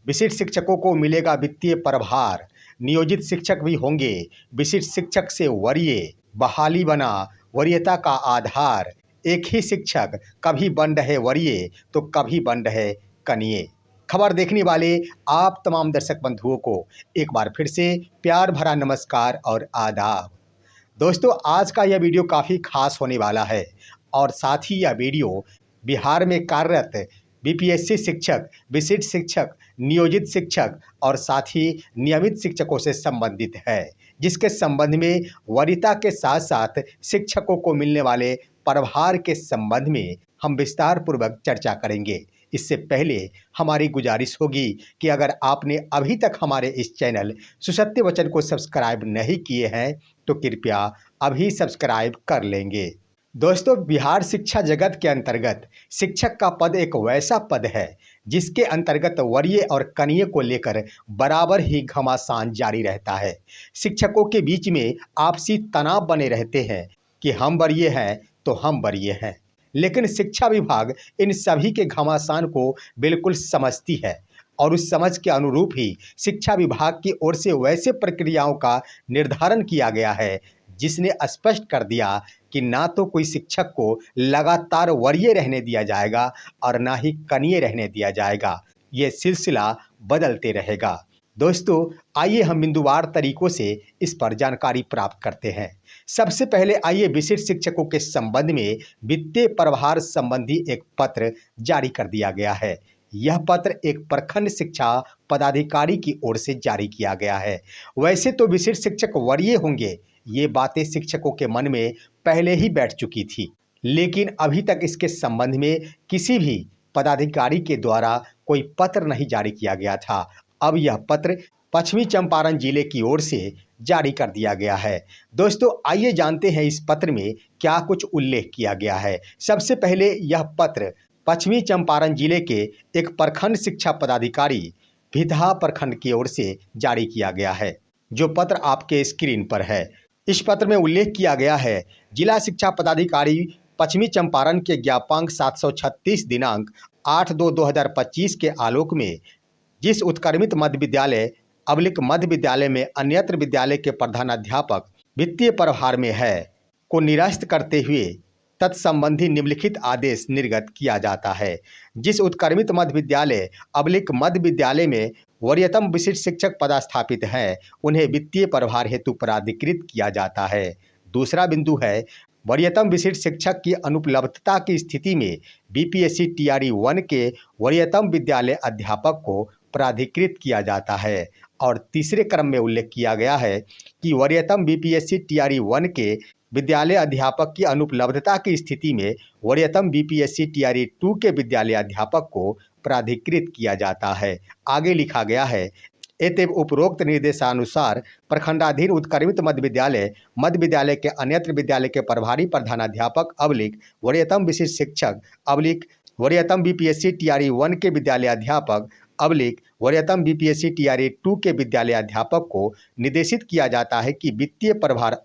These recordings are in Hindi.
विशिष्ट शिक्षकों को मिलेगा वित्तीय प्रभार, नियोजित शिक्षक भी होंगे विशिष्ट शिक्षक से वरीय, बहाली बना वरीयता का आधार। एक ही शिक्षक कभी बन रहे वरीय तो कभी बन रहे कनीय। खबर देखने वाले आप तमाम दर्शक बंधुओं को एक बार फिर से प्यार भरा नमस्कार और आदाब। दोस्तों, आज का यह वीडियो काफ़ी खास होने वाला है और साथ ही यह वीडियो बिहार में कार्यरत बीपीएससी शिक्षक, विशिष्ट शिक्षक, नियोजित शिक्षक और साथ ही नियमित शिक्षकों से संबंधित है, जिसके संबंध में वरीयता के साथ साथ शिक्षकों को मिलने वाले प्रभार के संबंध में हम विस्तार पूर्वक चर्चा करेंगे। इससे पहले हमारी गुजारिश होगी कि अगर आपने अभी तक हमारे इस चैनल सुसत्य वचन को सब्सक्राइब नहीं किए हैं तो कृपया अभी सब्सक्राइब कर लेंगे। दोस्तों, बिहार शिक्षा जगत के अंतर्गत शिक्षक का पद एक वैसा पद है जिसके अंतर्गत वरीय और कनीय को लेकर बराबर ही घमासान जारी रहता है। शिक्षकों के बीच में आपसी तनाव बने रहते हैं कि हम वरीय हैं तो हम वरीय हैं, लेकिन शिक्षा विभाग इन सभी के घमासान को बिल्कुल समझती है और उस समझ के अनुरूप ही शिक्षा विभाग की ओर से वैसे प्रक्रियाओं का निर्धारण किया गया है जिसने स्पष्ट कर दिया कि ना तो कोई शिक्षक को लगातार वरीय रहने दिया जाएगा और ना ही कनीय रहने दिया जाएगा। ये सिलसिला बदलते रहेगा। दोस्तों, आइए हम बिंदुवार तरीकों से इस पर जानकारी प्राप्त करते हैं। सबसे पहले आइए विशिष्ट शिक्षकों के संबंध में वित्तीय प्रभार संबंधी एक पत्र जारी कर दिया गया है। यह पत्र एक प्रखंड शिक्षा पदाधिकारी की ओर से जारी किया गया है। वैसे तो विशिष्ट शिक्षक वरीय होंगे, ये बातें शिक्षकों के मन में पहले ही बैठ चुकी थी, लेकिन अभी तक इसके संबंध में किसी भी पदाधिकारी के द्वारा कोई पत्र नहीं जारी किया गया था। अब यह पत्र पश्चिमी चंपारण जिले की ओर से जारी कर दिया गया है। दोस्तों, आइए जानते हैं इस पत्र में क्या कुछ उल्लेख किया गया है। सबसे पहले यह पत्र पश्चिमी चंपारण जिले के एक प्रखंड शिक्षा पदाधिकारी भितहा प्रखंड की ओर से जारी किया गया है, जो पत्र आपके स्क्रीन पर है। इस पत्र में उल्लेख किया गया है, जिला शिक्षा पदाधिकारी पश्चिमी चंपारण के ज्ञापांक 736 दिनांक 8/2/2025 के आलोक में जिस उत्क्रमित मध्य विद्यालय मध्य विद्यालय में अन्यत्र विद्यालय के प्रधानाध्यापक वित्तीय प्रभार में है को निरस्त करते हुए तत्संबंधी निम्नलिखित आदेश निर्गत किया जाता है। जिस उत्क्रमित मध्य विद्यालय मध्य विद्यालय में वरीयतम विशिष्ट शिक्षक पदस्थापित हैं, उन्हें वित्तीय प्रभार हेतु प्राधिकृत किया जाता है। दूसरा बिंदु है, वरीयतम विशिष्ट शिक्षक की अनुपलब्धता की स्थिति में बीपीएससी टीआरई 1 के वरीयतम विद्यालय अध्यापक को प्राधिकृत किया जाता है। और तीसरे क्रम में उल्लेख किया गया है कि वरीयतम बीपीएससी टीआरई 1 के विद्यालय अध्यापक की अनुपलब्धता की स्थिति में वरीयतम बीपीएससी टीआरई 2 के विद्यालय अध्यापक को प्राधिकृत किया जाता है। आगे लिखा गया है, एतव उपरोक्त निर्देशानुसार प्रखंडाधीन उत्क्रमित मध्य विद्यालय के अन्यत्र विद्यालय के प्रभारी प्रधानाध्यापक वरीयतम विशिष्ट शिक्षक वरीयतम बीपीएससी टीआरई 1 के विद्यालय अध्यापक वरीयतम बीपीएससी टीआरई 2 के विद्यालय अध्यापक को निर्देशित किया जाता है कि वित्तीय प्रभार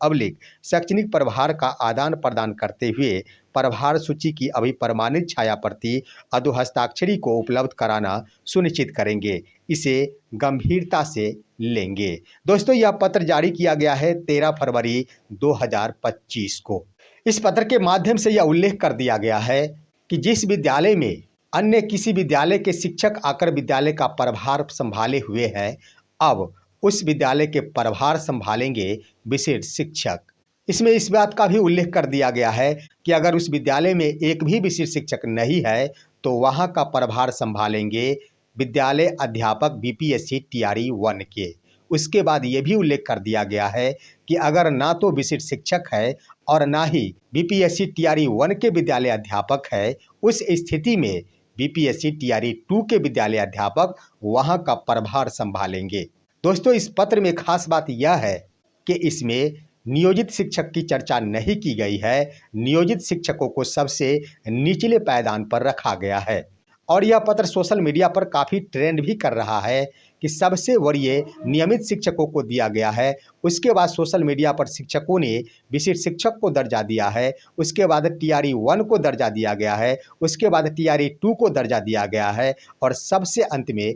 शैक्षणिक प्रभार का आदान प्रदान करते हुए प्रभार सूची की अभिप्रमाणित छाया प्रति अधोहस्ताक्षरी को उपलब्ध कराना सुनिश्चित करेंगे। इसे गंभीरता से लेंगे। दोस्तों, यह पत्र जारी किया गया है 13 फरवरी 2025 को। इस पत्र के माध्यम से यह उल्लेख कर दिया गया है कि जिस विद्यालय में अन्य किसी विद्यालय के शिक्षक आकर विद्यालय का प्रभार संभाले हुए हैं, अब उस विद्यालय के प्रभार संभालेंगे विशिष्ट शिक्षक। इसमें इस बात का भी उल्लेख कर दिया गया है कि अगर उस विद्यालय में एक भी विशिष्ट शिक्षक नहीं है तो वहां का प्रभार संभालेंगे विद्यालय अध्यापक बीपीएससी टीआरई 1 के। उसके बाद ये भी उल्लेख कर दिया गया है कि अगर ना तो विशिष्ट शिक्षक है और ना ही बीपीएससी टीआरई 1 के विद्यालय अध्यापक है, उस स्थिति में बीपीएससी टीआरई 2 के विद्यालय अध्यापक वहां का प्रभार संभालेंगे। दोस्तों, इस पत्र में खास बात यह है कि इसमें नियोजित शिक्षक की चर्चा नहीं की गई है। नियोजित शिक्षकों को सबसे निचले पायदान पर रखा गया है और यह पत्र सोशल मीडिया पर काफ़ी ट्रेंड भी कर रहा है कि सबसे वरीय नियमित शिक्षकों को दिया गया है। उसके बाद सोशल मीडिया पर शिक्षकों ने विशिष्ट शिक्षक को दर्जा दिया है, उसके बाद टीआरई 1 को दर्जा दिया गया है, उसके बाद टीआरई 2 को दर्जा दिया गया है और सबसे अंत में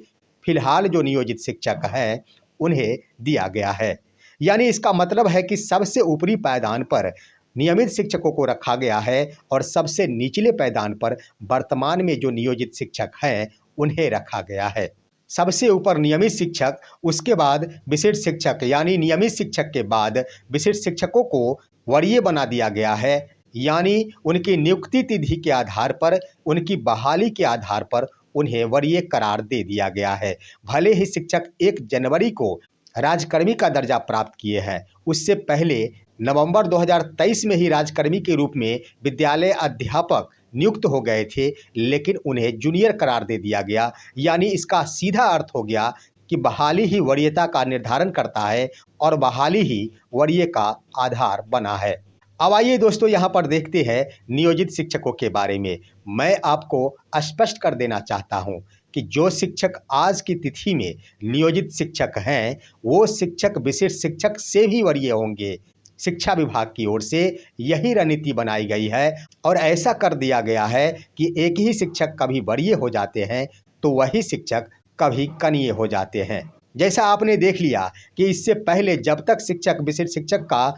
फिलहाल जो नियोजित शिक्षक हैं उन्हें दिया गया है। यानी इसका मतलब है कि सबसे ऊपरी पायदान पर नियमित शिक्षकों को रखा गया है और सबसे निचले पायदान पर वर्तमान में जो नियोजित शिक्षक हैं उन्हें रखा गया है। सबसे ऊपर नियमित शिक्षक, उसके बाद विशिष्ट शिक्षक, यानी नियमित शिक्षक के बाद विशिष्ट शिक्षकों को वरीय बना दिया गया है। यानी उनकी नियुक्ति तिथि के आधार पर, उनकी बहाली के आधार पर उन्हें वरीय करार दे दिया गया है। भले ही शिक्षक 1 जनवरी को राजकर्मी का दर्जा प्राप्त किए हैं, उससे पहले नवंबर 2023 में ही राजकर्मी के रूप में विद्यालय अध्यापक नियुक्त हो गए थे, लेकिन उन्हें जूनियर करार दे दिया गया। यानी इसका सीधा अर्थ हो गया कि बहाली ही वरीयता का निर्धारण करता है और बहाली ही वरीय का आधार बना है। अब आइए दोस्तों, यहाँ पर देखते हैं नियोजित शिक्षकों के बारे में। मैं आपको स्पष्ट कर देना चाहता हूँ कि जो शिक्षक आज की तिथि में नियोजित शिक्षक हैं, वो शिक्षक विशिष्ट शिक्षक से भी वरीय होंगे। शिक्षा विभाग की ओर से यही रणनीति बनाई गई है और ऐसा कर दिया गया है कि एक ही शिक्षक कभी वरीय हो जाते हैं तो वही शिक्षक कभी कनीय हो जाते हैं। जैसा आपने देख लिया कि इससे पहले जब तक शिक्षक विशिष्ट शिक्षक का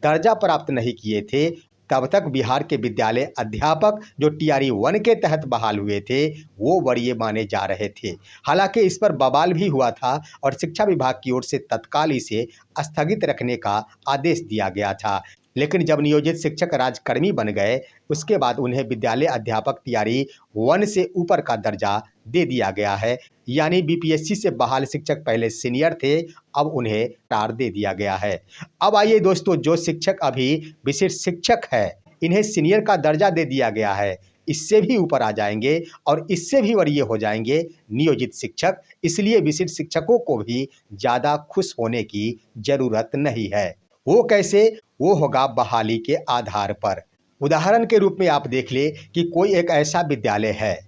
दर्जा प्राप्त नहीं किए थे, तब तक बिहार के विद्यालय अध्यापक जो TRE 1 के तहत बहाल हुए थे वो वरीय माने जा रहे थे। हालांकि इस पर बवाल भी हुआ था और शिक्षा विभाग की ओर से तत्काल इसे स्थगित रखने का आदेश दिया गया था। लेकिन जब नियोजित शिक्षक राजकर्मी बन गए, उसके बाद उन्हें विद्यालय अध्यापक TRE 1 से ऊपर का दर्जा दे दिया गया है। यानी BPSC से बहाल शिक्षक पहले सीनियर थे, अब उन्हें करार दे दिया गया है। अब आइए दोस्तों, जो शिक्षक अभी विशिष्ट शिक्षक है, इन्हें सीनियर का दर्जा दे दिया गया है, इससे भी ऊपर आ जाएंगे और इससे भी वरीय हो जाएंगे नियोजित शिक्षक। इसलिए विशिष्ट शिक्षकों को भी ज़्यादा खुश होने की ज़रूरत नहीं है। वो कैसे? वो होगा बहाली के आधार पर। उदाहरण के रूप में आप देख ले कि कोई एक ऐसा विद्यालय है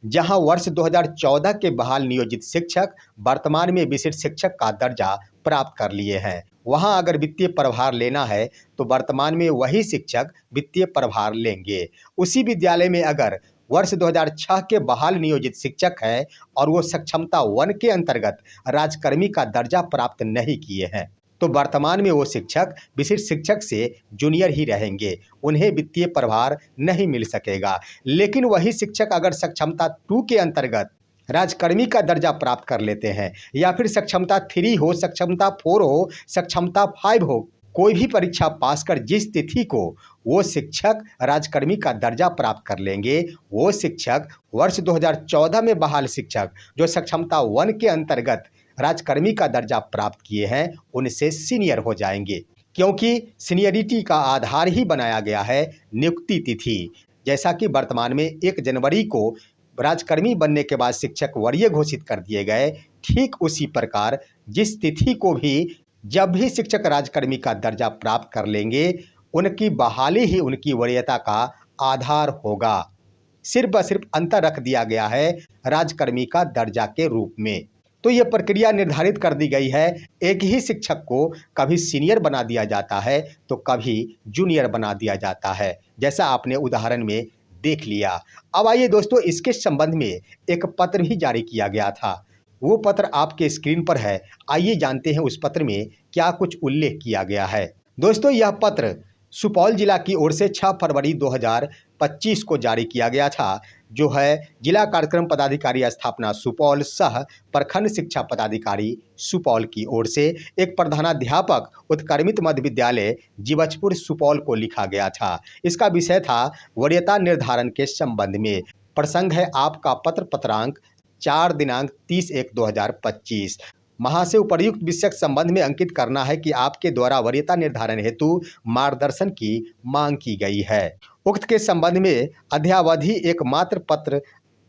जहां वर्ष 2014 के बहाल नियोजित शिक्षक वर्तमान में विशिष्ट शिक्षक का दर्जा प्राप्त कर लिए हैं। वहां अगर वित्तीय प्रभार लेना है तो वर्तमान में वही शिक्षक वित्तीय प्रभार लेंगे। उसी विद्यालय में अगर वर्ष 2006 के बहाल नियोजित शिक्षक है और वो सक्षमता 1 के अंतर्गत राजकर्मी का दर्जा प्राप्त नहीं किए हैं, तो वर्तमान में वो शिक्षक विशिष्ट शिक्षक से जूनियर ही रहेंगे, उन्हें वित्तीय प्रभार नहीं मिल सकेगा। लेकिन वही शिक्षक अगर सक्षमता 2 के अंतर्गत राजकर्मी का दर्जा प्राप्त कर लेते हैं, या फिर सक्षमता 3 हो, सक्षमता 4 हो, सक्षमता 5 हो, कोई भी परीक्षा पास कर जिस तिथि को वो शिक्षक राजकर्मी का दर्जा प्राप्त कर लेंगे, वो शिक्षक वर्ष 2014 में बहाल शिक्षक जो सक्षमता 1 के अंतर्गत राजकर्मी का दर्जा प्राप्त किए हैं, उनसे सीनियर हो जाएंगे। क्योंकि सीनियरिटी का आधार ही बनाया गया है नियुक्ति तिथि। जैसा कि वर्तमान में 1 जनवरी को राजकर्मी बनने के बाद शिक्षक वरीय घोषित कर दिए गए, ठीक उसी प्रकार जिस तिथि को भी जब भी शिक्षक राजकर्मी का दर्जा प्राप्त कर लेंगे, उनकी बहाली ही उनकी वरीयता का आधार होगा। सिर्फ व सिर्फ अंतर रख दिया गया है राजकर्मी का दर्जा के रूप में। तो ये प्रक्रिया निर्धारित कर दी गई है। एक ही शिक्षक को कभी सीनियर बना दिया जाता है तो कभी जूनियर बना दिया जाता है, जैसा आपने उदाहरण में देख लिया। अब आइए दोस्तों, इसके संबंध में एक पत्र भी जारी किया गया था। वो पत्र आपके स्क्रीन पर है। आइए जानते हैं उस पत्र में क्या कुछ उल्लेख किया गया है। दोस्तों, यह पत्र सुपौल जिला की ओर से 6 फरवरी 2025 को जारी किया गया था, जो है जिला कार्यक्रम पदाधिकारी स्थापना सुपौल सह प्रखंड शिक्षा पदाधिकारी सुपौल की ओर से एक प्रधानाध्यापक उत्क्रमित मध्य विद्यालय जीवछपुर सुपौल को लिखा गया था। इसका विषय था वरीयता निर्धारण के संबंध में। प्रसंग है आपका पत्र पत्रांक 4 दिनांक 30/1/2025। महा से उपर्युक्त विषय संबंध में अंकित करना है कि आपके द्वारा वरीयता निर्धारण हेतु मार्गदर्शन की मांग की गई है। उक्त के संबंध में अध्यावधि एकमात्र पत्र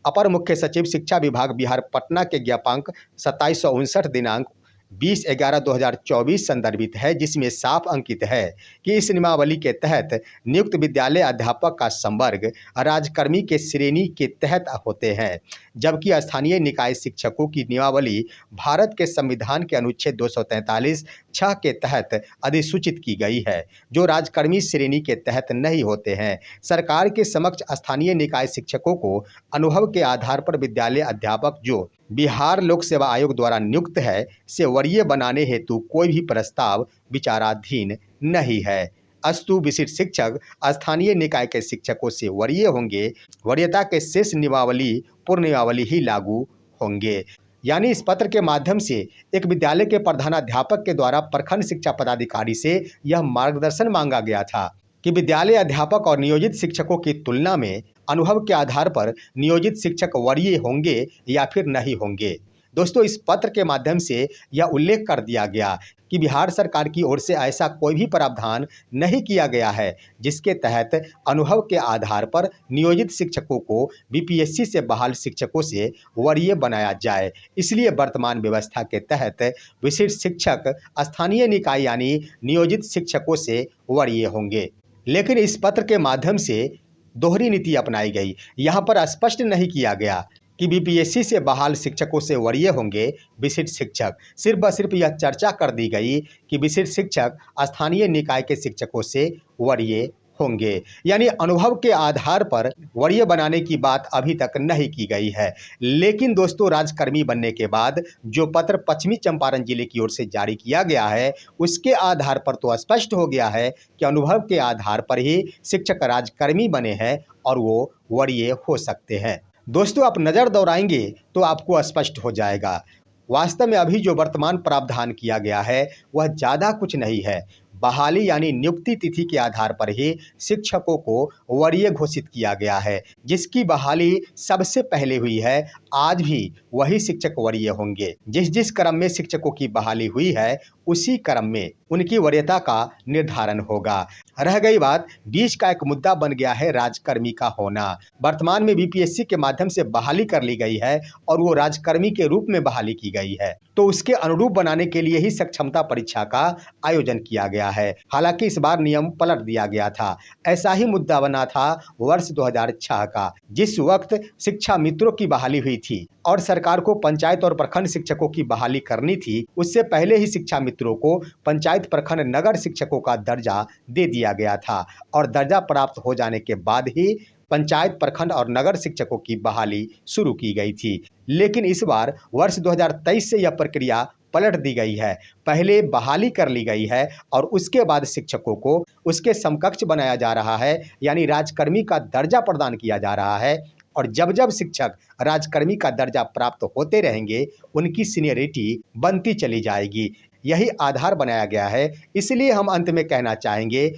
अपर मुख्य सचिव शिक्षा विभाग बिहार पटना के ज्ञापांक 2759 दिनांक 20/11/2024 संदर्भित है, जिसमें साफ अंकित है कि इस नियमावली के तहत नियुक्त विद्यालय अध्यापक का संवर्ग राजकर्मी के श्रेणी के तहत होते हैं, जबकि स्थानीय निकाय शिक्षकों की नियमावली भारत के संविधान के अनुच्छेद 243(6) के तहत अधिसूचित की गई है, जो राजकर्मी श्रेणी के तहत नहीं होते हैं। सरकार के समक्ष स्थानीय निकाय शिक्षकों को अनुभव के आधार पर विद्यालय अध्यापक जो बिहार लोक सेवा आयोग द्वारा नियुक्त है से वरीय बनाने हेतु कोई भी प्रस्ताव विचाराधीन नहीं है। अस्तु विशिष्ट शिक्षक स्थानीय निकाय के शिक्षकों से वरीय होंगे, वरीयता के शेष नियमावली पूर्व नियमावली ही लागू होंगे। यानी इस पत्र के माध्यम से एक विद्यालय के प्रधानाध्यापक के द्वारा प्रखंड शिक्षा पदाधिकारी से यह मार्गदर्शन मांगा गया था कि विद्यालय अध्यापक और नियोजित शिक्षकों की तुलना में अनुभव के आधार पर नियोजित शिक्षक वरीय होंगे या फिर नहीं होंगे। दोस्तों, इस पत्र के माध्यम से यह उल्लेख कर दिया गया कि बिहार सरकार की ओर से ऐसा कोई भी प्रावधान नहीं किया गया है जिसके तहत अनुभव के आधार पर नियोजित शिक्षकों को बीपीएससी से बहाल शिक्षकों से वरीय बनाया जाए। इसलिए वर्तमान व्यवस्था के तहत विशिष्ट शिक्षक स्थानीय निकाय यानी नियोजित शिक्षकों से वरीय होंगे। लेकिन इस पत्र के माध्यम से दोहरी नीति अपनाई गई। यहाँ पर स्पष्ट नहीं किया गया कि बीपीएससी से बहाल शिक्षकों से वरीय होंगे विशिष्ट शिक्षक। सिर्फ व सिर्फ यह चर्चा कर दी गई कि विशिष्ट शिक्षक स्थानीय निकाय के शिक्षकों से वरीय होंगे, यानी अनुभव के आधार पर वरीय बनाने की बात अभी तक नहीं की गई है। लेकिन दोस्तों, राजकर्मी बनने के बाद जो पत्र पश्चिमी चंपारण जिले की ओर से जारी किया गया है उसके आधार पर तो स्पष्ट हो गया है कि अनुभव के आधार पर ही शिक्षक राजकर्मी बने हैं और वो वरीय हो सकते हैं। दोस्तों, आप नज़र दौड़ाएंगे तो आपको स्पष्ट हो जाएगा। वास्तव में अभी जो वर्तमान प्रावधान किया गया है वह ज़्यादा कुछ नहीं है। बहाली यानी नियुक्ति तिथि के आधार पर ही शिक्षकों को वरीय घोषित किया गया है। जिसकी बहाली सबसे पहले हुई है, आज भी वही शिक्षक वरीय होंगे। जिस जिस क्रम में शिक्षकों की बहाली हुई है उसी क्रम में उनकी वरीयता का निर्धारण होगा। रह गई बात, बीच का एक मुद्दा बन गया है राजकर्मी का होना। वर्तमान में बीपीएससी के माध्यम से बहाली कर ली गई है और वो राजकर्मी के रूप में बहाली की गई है, तो उसके अनुरूप बनाने के लिए ही सक्षमता परीक्षा का आयोजन किया गया है। हालांकि इस बार नियम पलट दिया गया था। ऐसा ही मुद्दा बना था वर्ष 2006 का, जिस वक्त शिक्षा मित्रों की बहाली हुई थी और सरकार को पंचायत और प्रखंड शिक्षकों की बहाली करनी थी। उससे पहले ही शिक्षा मित्रों को पंचायत, प्रखंड, नगर शिक्षकों का दर्जा दे दिया गया था और दर्जा प्राप्त हो जाने के बाद ही पंचायत, प्रखंड और नगर शिक्षकों की बहाली शुरू की गई थी। लेकिन इस बार वर्ष 2023 से यह प्रक्रिया पलट दी गई है। पहले बहाली कर ली गई है और उसके बाद शिक्षकों को उसके समकक्ष बनाया जा रहा है, यानी राजकर्मी का दर्जा प्रदान किया जा रहा है। और जब जब शिक्षक राजकर्मी का दर्जा प्राप्त होते रहेंगे उनकी सीनियरिटी बनती चली जाएगी। यही आधार बनाया गया है। इसलिए हम अंत में कहना चाहेंगे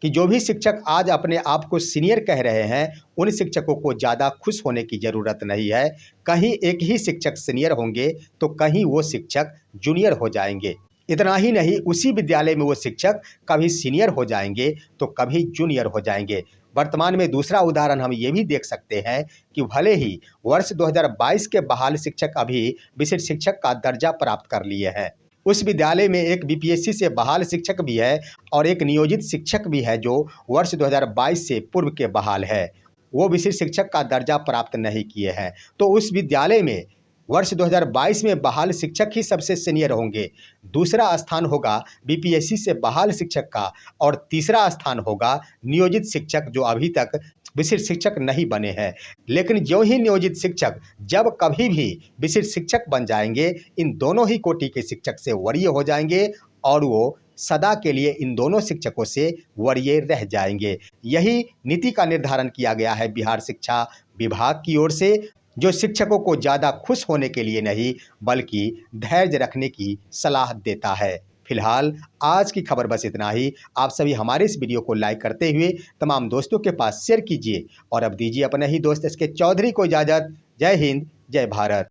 कि जो भी शिक्षक आज अपने आप को सीनियर कह रहे हैं उन शिक्षकों को ज़्यादा खुश होने की ज़रूरत नहीं है। कहीं एक ही शिक्षक सीनियर होंगे तो कहीं वो शिक्षक जूनियर हो जाएंगे। इतना ही नहीं, उसी विद्यालय में वो शिक्षक कभी सीनियर हो जाएंगे तो कभी जूनियर हो जाएंगे। वर्तमान में दूसरा उदाहरण हम ये भी देख सकते हैं कि भले ही वर्ष 2022 के बहाल शिक्षक अभी विशिष्ट शिक्षक का दर्जा प्राप्त कर लिए हैं, उस विद्यालय में एक बीपीएससी से बहाल शिक्षक भी है और एक नियोजित शिक्षक भी है जो वर्ष 2022 से पूर्व के बहाल है। वो विशिष्ट शिक्षक का दर्जा प्राप्त नहीं किए हैं, तो उस विद्यालय में वर्ष 2022 में बहाल शिक्षक ही सबसे सीनियर होंगे। दूसरा स्थान होगा बीपीएससी से बहाल शिक्षक का और तीसरा स्थान होगा नियोजित शिक्षक जो अभी तक विशिष्ट शिक्षक नहीं बने हैं। लेकिन जो ही नियोजित शिक्षक जब कभी भी विशिष्ट शिक्षक बन जाएंगे, इन दोनों ही कोटि के शिक्षक से वरीय हो जाएंगे और वो सदा के लिए इन दोनों शिक्षकों से वरीय रह जाएंगे। यही नीति का निर्धारण किया गया है बिहार शिक्षा विभाग की ओर से, जो शिक्षकों को ज़्यादा खुश होने के लिए नहीं बल्कि धैर्य रखने की सलाह देता है। फिलहाल आज की खबर बस इतना ही। आप सभी हमारे इस वीडियो को लाइक करते हुए तमाम दोस्तों के पास शेयर कीजिए और अब दीजिए अपने ही दोस्त एसके चौधरी को इजाज़त। जय हिंद, जय भारत।